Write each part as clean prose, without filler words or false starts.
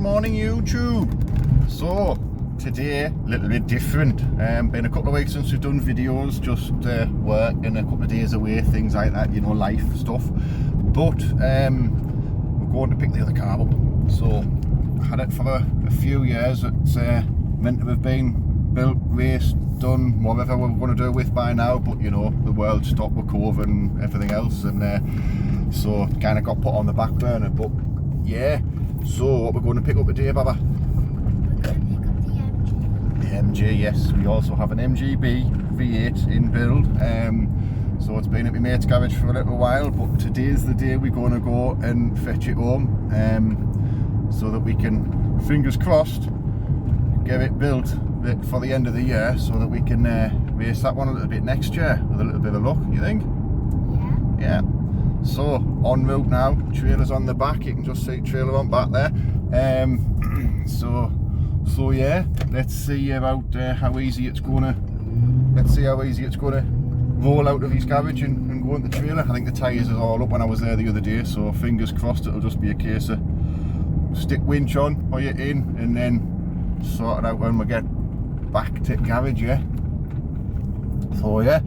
morning YouTube. So today a little bit different. Been a couple of weeks since we've done videos, just work and a couple of days away, things like that, you know, life stuff. But we're going to pick the other car up. So I had it for a few years. It's meant to have been built, raced, done, whatever we're going to do with by now, but you know, the world stopped with COVID and everything else, and so kind of got put on the back burner. But yeah, so what we're going to pick up today, Baba? The MG, yes. We also have an MGB V8 in build. So it's been at my mate's garage for a little while, but today's the day we're going to go and fetch it home, so that we can, fingers crossed, get it built for the end of the year, so that we can race that one a little bit next year with a little bit of luck, you think? Yeah. So en route now, trailer's on the back, you can just see trailer on back there. So yeah, let's see about how easy it's gonna roll out of his garage and go into the trailer. I think the tyres are all up when I was there the other day, so fingers crossed it'll just be a case of stick winch on or you're in, and then sort it out when we get back to the garage. Yeah. So yeah,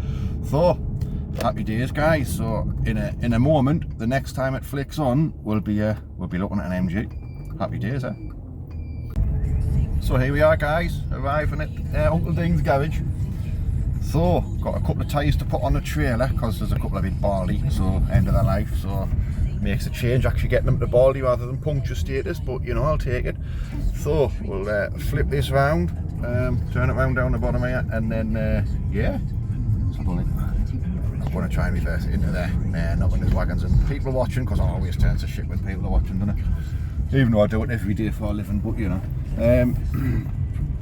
so happy days, guys. So in a moment, the next time it flicks on, we'll be looking at an MG. Happy days, eh? So here we are, guys, arriving at Uncle Dean's garage. So got a couple of tyres to put on the trailer because there's a couple of bit baldy, so end of their life, so makes a change actually getting them to baldy rather than puncture status, but you know, I'll take it. So we'll flip this round, turn it round down the bottom here, and then yeah, I'm going to try and reverse it into there, not when there's wagons and people are watching, because I always turn to shit when people are watching, don't I? Even though I do it every day for a living, but you know.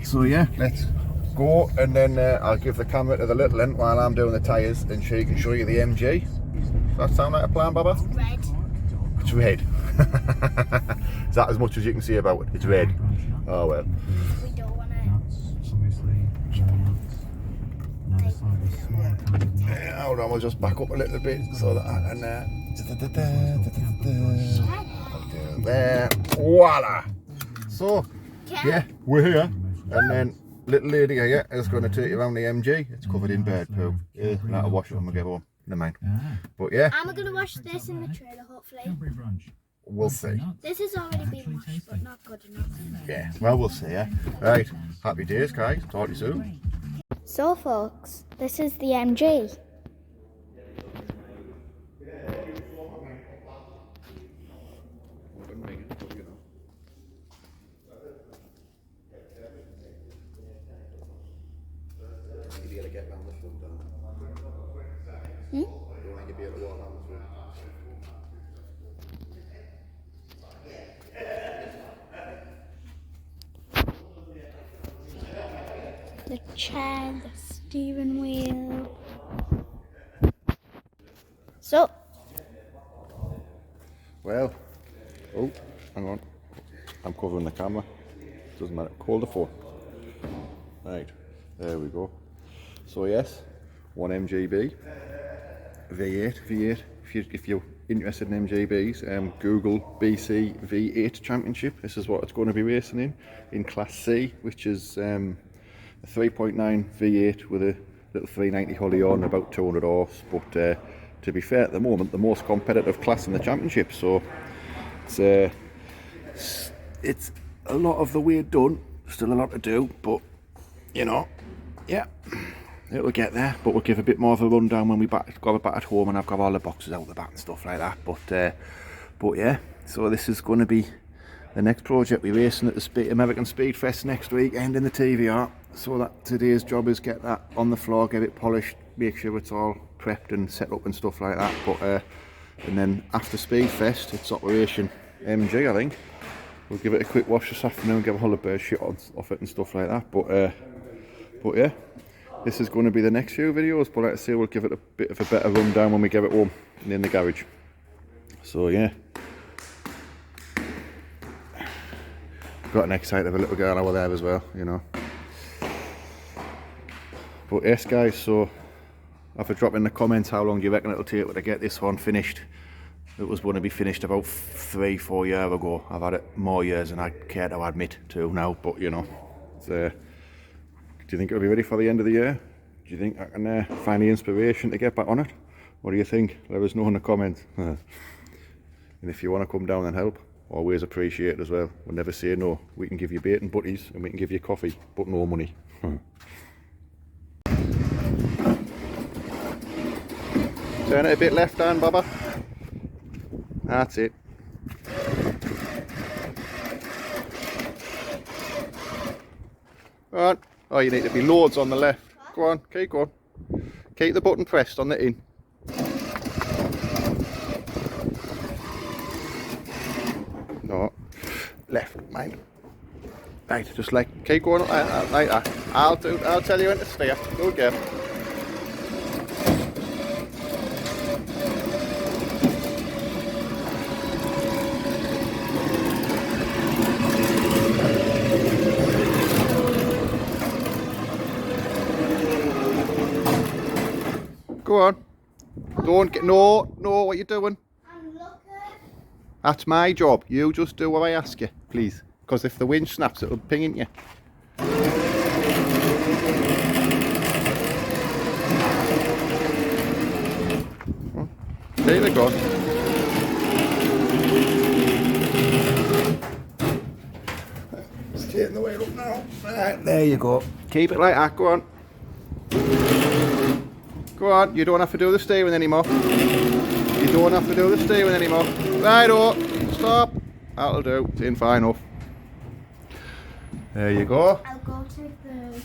So yeah, let's go, and then I'll give the camera to the little one while I'm doing the tyres, and she can show you the MG. Does that sound like a plan, Baba? It's red. It's red. Is that as much as you can see about it? It's red. Oh well. We don't want to. Hold on, we'll just back up a little bit so that I can there. Voila! So yeah, we're here, and then little lady here is going to take you around the MG. It's covered in bird poo. Yeah, that'll wash it when we get home. Never mind. But yeah, I'm going to wash this in the trailer, hopefully. We'll see. This has already been washed, but not good enough. Yeah, well, we'll see, yeah. Right, happy days, guys. Talk to you soon. So, folks, this is the MG. The chair, the steering wheel. So. Well, oh, hang on. I'm covering the camera. Doesn't matter. Hold the phone. Right, there we go. So yes, one MGB V8. If you're interested in MGBs, Google BC V8 Championship. This is what it's going to be racing in Class C, which is a 3.9 V8 with a little 390 Holly on, about 200 horse. But to be fair, at the moment, the most competitive class in the championship. So it's a lot of the way done. Still a lot to do, but you know, yeah. It'll get there, but we'll give a bit more of a rundown when we got it back at home and I've got all the boxes out the back and stuff like that. But yeah, so this is going to be the next project. We're racing at the American Speedfest next week, and in the TVR. So that today's job is get that on the floor, get it polished, make sure it's all prepped and set up and stuff like that. But and then after Speedfest, it's Operation MG, I think. We'll give it a quick wash this afternoon, get a whole lot of bird shit off it and stuff like that. But yeah. This is going to be the next few videos, but like I say, we'll give it a bit of a better rundown when we get it home and in the garage. So yeah, got an excited little girl over there as well, you know. But yes, guys, so have a drop in the comments how long do you reckon it'll take to get this one finished It was going to be finished about 3-4 years ago. I've had it more years than I care to admit to now, but you know. Do you think it'll be ready for the end of the year? Do you think I can find the inspiration to get back on it? What do you think? Let us know in the comments. And if you want to come down and help, always appreciate it as well. We'll never say no. We can give you bait and butties and we can give you coffee, but no money. Turn it a bit left hand, Baba. That's it. Go on. Oh, you need to be loads on the left. Go on, keep going. Keep the button pressed on the in. No, left, mind. Right, just like keep going like that. I'll tell you when to steer. Good girl. Go on. Don't get no, what you doing? I'm looking. That's my job. You just do what I ask you, please. Because if the winch snaps, it'll ping in you. There they go. Straighten the wheel up now. Right, there you go. Keep it like that. Go on. Go on, you don't have to do the steering anymore. You don't have to do the steering anymore. Righto, stop. That'll do, it's in fine enough. There you go. I'll go to the...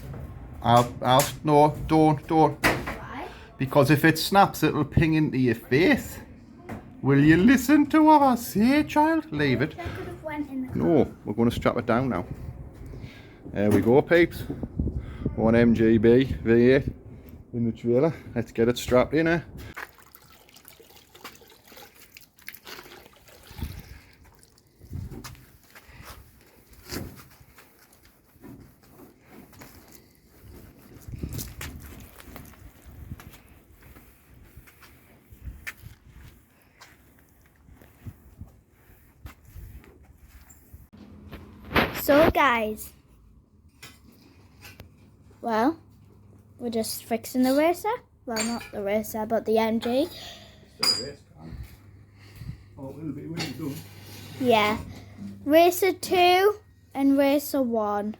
no, don't. Why? Because if it snaps, it'll ping into your face. Will you listen to what I say, child? Leave it. I could have went in the car. No, we're going to strap it down now. There we go, peeps. One MGB V8. In the trailer. Let's get it strapped in here. So guys, well, we're just fixing the racer. Well, not the racer, but the MG. Still a race car. Oh, it will be when you're done. Yeah. Racer 2 and Racer 1.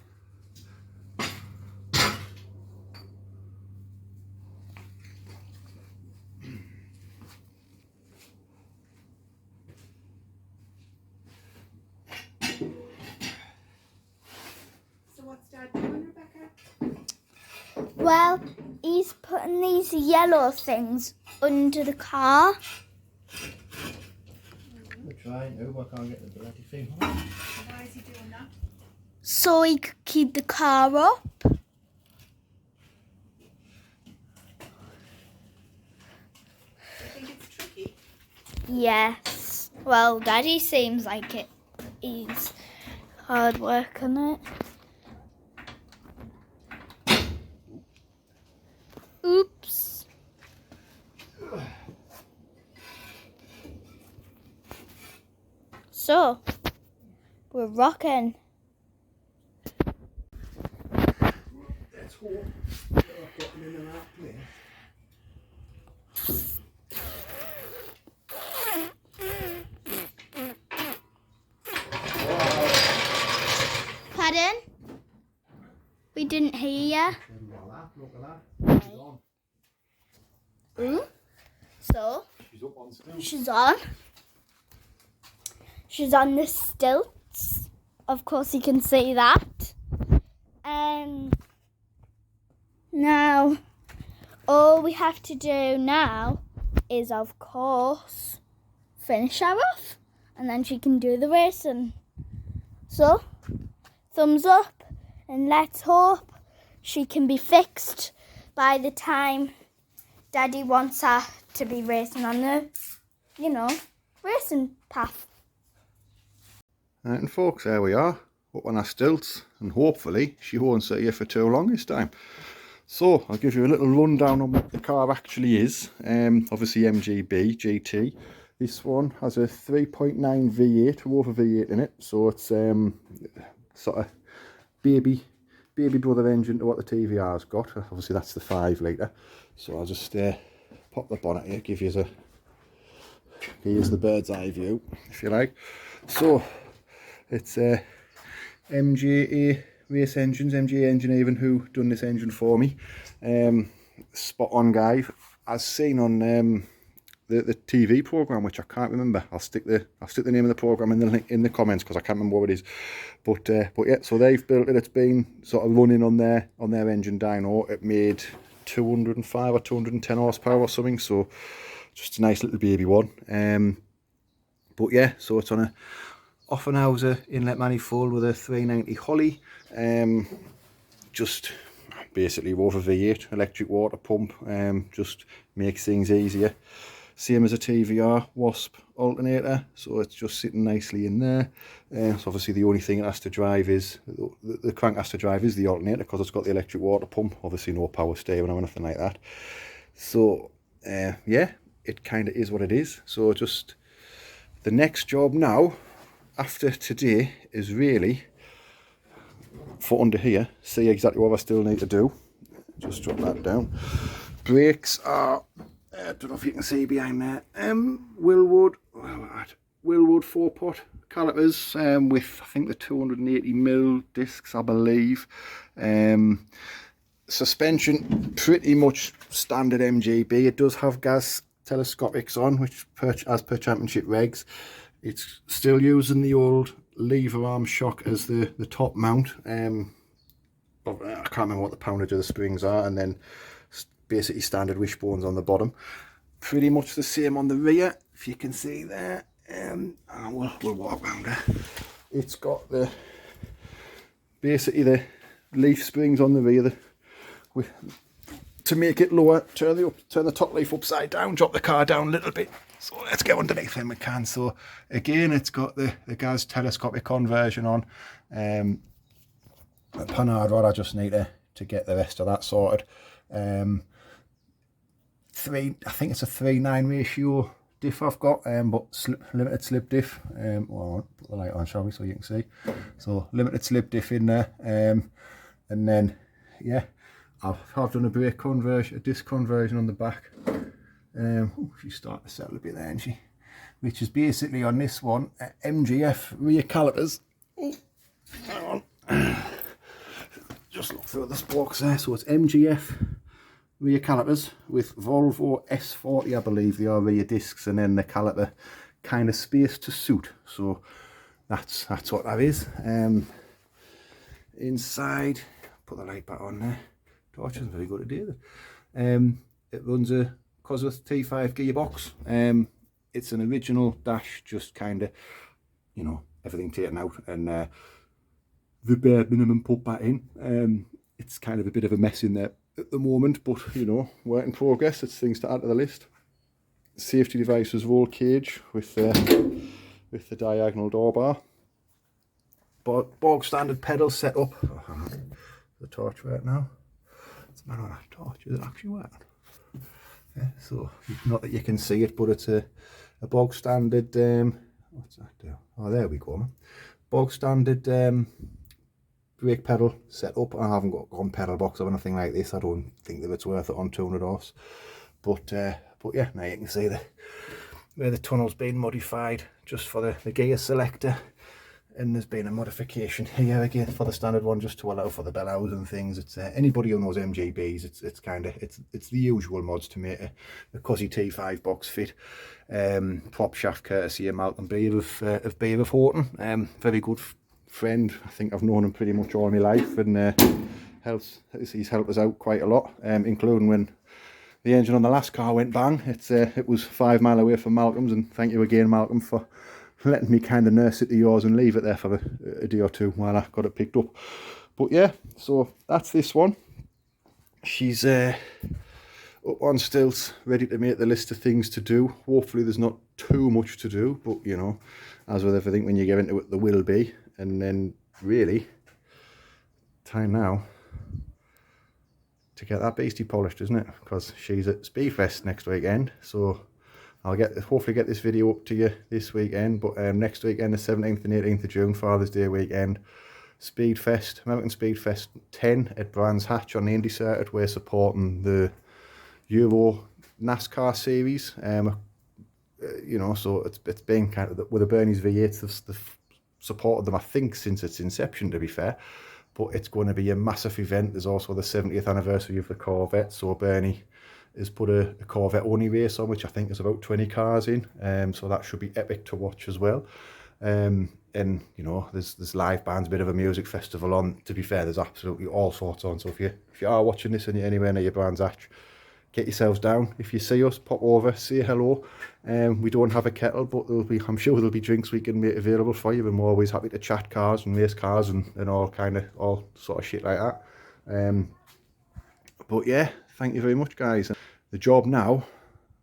So what's Dad doing, Rebecca? Well, he's putting these yellow things under the car. We're trying to, but I can't get the bloody thing. Why is he doing that? So he could keep the car up. I think it's tricky. Yes. Well, Daddy seems like it. He's hard work on it. Oops. So, we're rocking. Let's hope that I've got him in the right place. Pardon? We didn't hear you. Look at that. She's on. Ooh. So, She's up on still. she's on. She's on the stilts. Of course, you can see that. Now, all we have to do now is, of course, finish her off. And then she can do the racing. So, thumbs up. And let's hope she can be fixed by the time Daddy wants her to be racing on the, racing path. Right, and folks, there we are, up on our stilts, and hopefully she won't sit here for too long this time. So, I'll give you a little rundown on what the car actually is. Obviously MGB GT This one has a 3.9 V8, Rover V8 in it, so it's sort of baby brother engine to what the TVR's got. Obviously that's the 5 litre. So I'll just pop the bonnet here, give you the bird's eye view, if you like. So it's MGA Race Engines, MGA Engineering, who done this engine for me. Spot on guy, as seen on the TV program, which I can't remember. I'll stick the name of the program in the link in the comments because I can't remember what it is. But yeah, so they've built it. It's been sort of running on their engine dyno. It made 205 or 210 horsepower or something. So just a nice little baby one. But yeah, so it's on a Offenhauser inlet manifold with a 390 Holly. Just basically Rover V8 electric water pump. Just makes things easier. Same as a TVR Wasp alternator, so it's just sitting nicely in there. So obviously the only thing it has to drive is, the crank has to drive is the alternator because it's got the electric water pump, obviously no power steering or anything like that. So yeah, it kind of is what it is. So just the next job now, after today, is really for under here, see exactly what I still need to do. Just drop that down. Brakes are, I don't know if you can see behind there, Willwood 4-pot calipers with I think the 280mm discs, I believe. Suspension pretty much standard MGB. It does have gas telescopics on, which as per championship regs. It's still using the old lever arm shock as the top mount. But I can't remember what the poundage of the springs are, and then basically standard wishbones on the bottom. Pretty much the same on the rear, if you can see there. We'll walk around there. It's got basically the leaf springs on the rear. To make it lower, turn the top leaf upside down, drop the car down a little bit. So let's get underneath when we can. So again, it's got the gas telescopic conversion on. A panhard rod, I just need to get the rest of that sorted. I think it's a 3:9 ratio diff I've got, but limited slip diff. Well, I'll put the light on, shall we, so you can see. So limited slip diff in there, and then yeah, I've done a brake conversion, a disc conversion on the back. She's starting to settle a bit there, isn't she? Which is basically on this one MGF rear calipers. Oh, hang on. Just look through the spokes there. So it's MGF rear calipers with Volvo S40, I believe they are, rear discs, and then the caliper kind of spaced to suit. So that's what that is. Inside, put the light back on there. Torch isn't very good today. It runs a Cosworth T5 gearbox. It's an original dash, just kind of, you know, everything taken out and the bare minimum put back in. It's kind of a bit of a mess in there at the moment, but you know, work in progress. It's things to add to the list. Safety devices, roll cage with the diagonal door bar. But bog standard pedal set up. The torch right now. It's a matter of that torch. Is it actually working? Yeah, so not that you can see it, but it's a bog standard. What's that do? Oh, there we go. Bog standard brake pedal set up. I haven't got on pedal box or anything like this. I don't think that it's worth it on 200 horse. But yeah, now you can see where the tunnel's been modified just for the gear selector. And there's been a modification here again for the standard one, just to allow for the bellows and things. It's anybody who knows MGBs, it's kind of it's the usual mods to make a Cosy T5 box fit. Prop shaft courtesy of Malcolm Beer of Beer of Horton. Very good friend. I think I've known him pretty much all my life, and he's helped us out quite a lot, including when the engine on the last car went bang. It was 5 mile away from Malcolm's, and thank you again, Malcolm, for letting me kind of nurse it to yours and leave it there for a day or two while I got it picked up. But yeah, so that's this one. She's up on stilts, ready to make the list of things to do. Hopefully there's not too much to do, but you know, as with everything, when you get into it, there will be. And then really, time now to get that beastie polished, isn't it? Because she's at Speedfest next weekend, so I'll hopefully get this video up to you this weekend, but next weekend, the 17th and 18th of June, Father's Day weekend, Speedfest, American Speedfest 10 at Brands Hatch on the Indy circuit. We're supporting the Euro NASCAR series. You know, so it's been kind of, with the Bernie's V8, they've supported them, I think, since its inception, to be fair. But it's going to be a massive event. There's also the 70th anniversary of the Corvette, so Bernie has put a Corvette only race on, which I think is about 20 cars in, so that should be epic to watch as well. And you know, there's live bands, a bit of a music festival on. To be fair, there's absolutely all sorts on, so if you are watching this and you're anywhere near your Brands Hatch, get yourselves down. If you see us, pop over, say hello. We don't have a kettle, but I'm sure there'll be drinks we can make available for you, and we're always happy to chat cars and race cars and all sort of shit like that. But yeah, thank you very much, guys. The job now,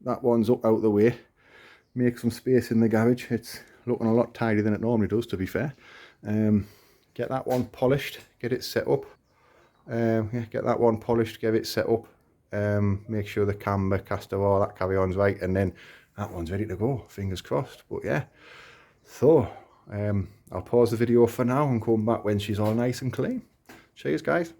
that one's up out of the way. Make some space in the garage. It's looking a lot tidier than it normally does, to be fair. Get that one polished, get it set up. Yeah, get that one polished, get it set up. Make sure the camber, caster, all that carry on's right, and then that one's ready to go. Fingers crossed. But yeah, so I'll pause the video for now and come back when she's all nice and clean. Cheers, guys.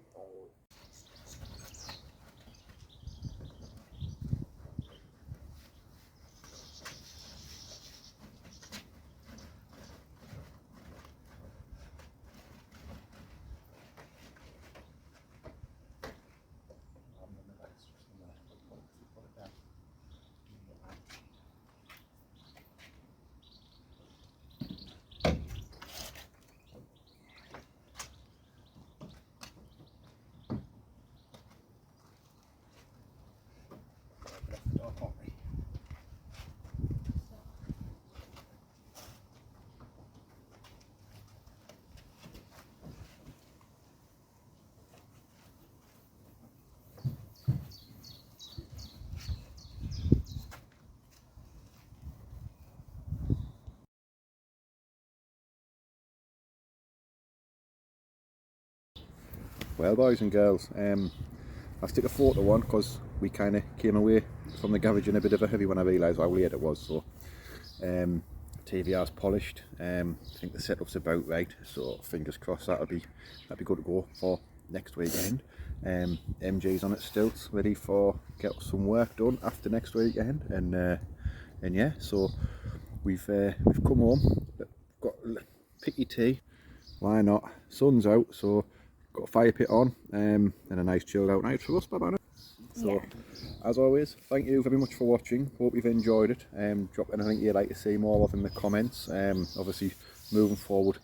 Well, boys and girls, I've took a photo on because we kind of came away from the garage in a bit of a hurry when I realised how late it was. So TVR's polished. I think the setup's about right, so fingers crossed that'll be good to go for next weekend. MG's on its stilts, ready for get some work done after next weekend, and yeah, so we've come home, got picky tea, why not? Sun's out, so got a fire pit on, and a nice chilled out night for us, Babana. So yeah. As always, thank you very much for watching. Hope you've enjoyed it. Drop anything you'd like to see more of in the comments. Obviously moving forward,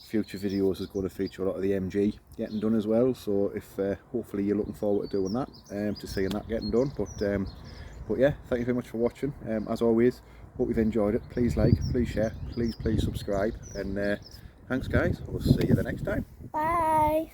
future videos is going to feature a lot of the MG getting done as well, so if hopefully you're looking forward to doing that, to seeing that getting done. But yeah, thank you very much for watching. As always, hope you've enjoyed it. Please like, please share, please subscribe, and thanks guys. We'll see you the next time. Bye.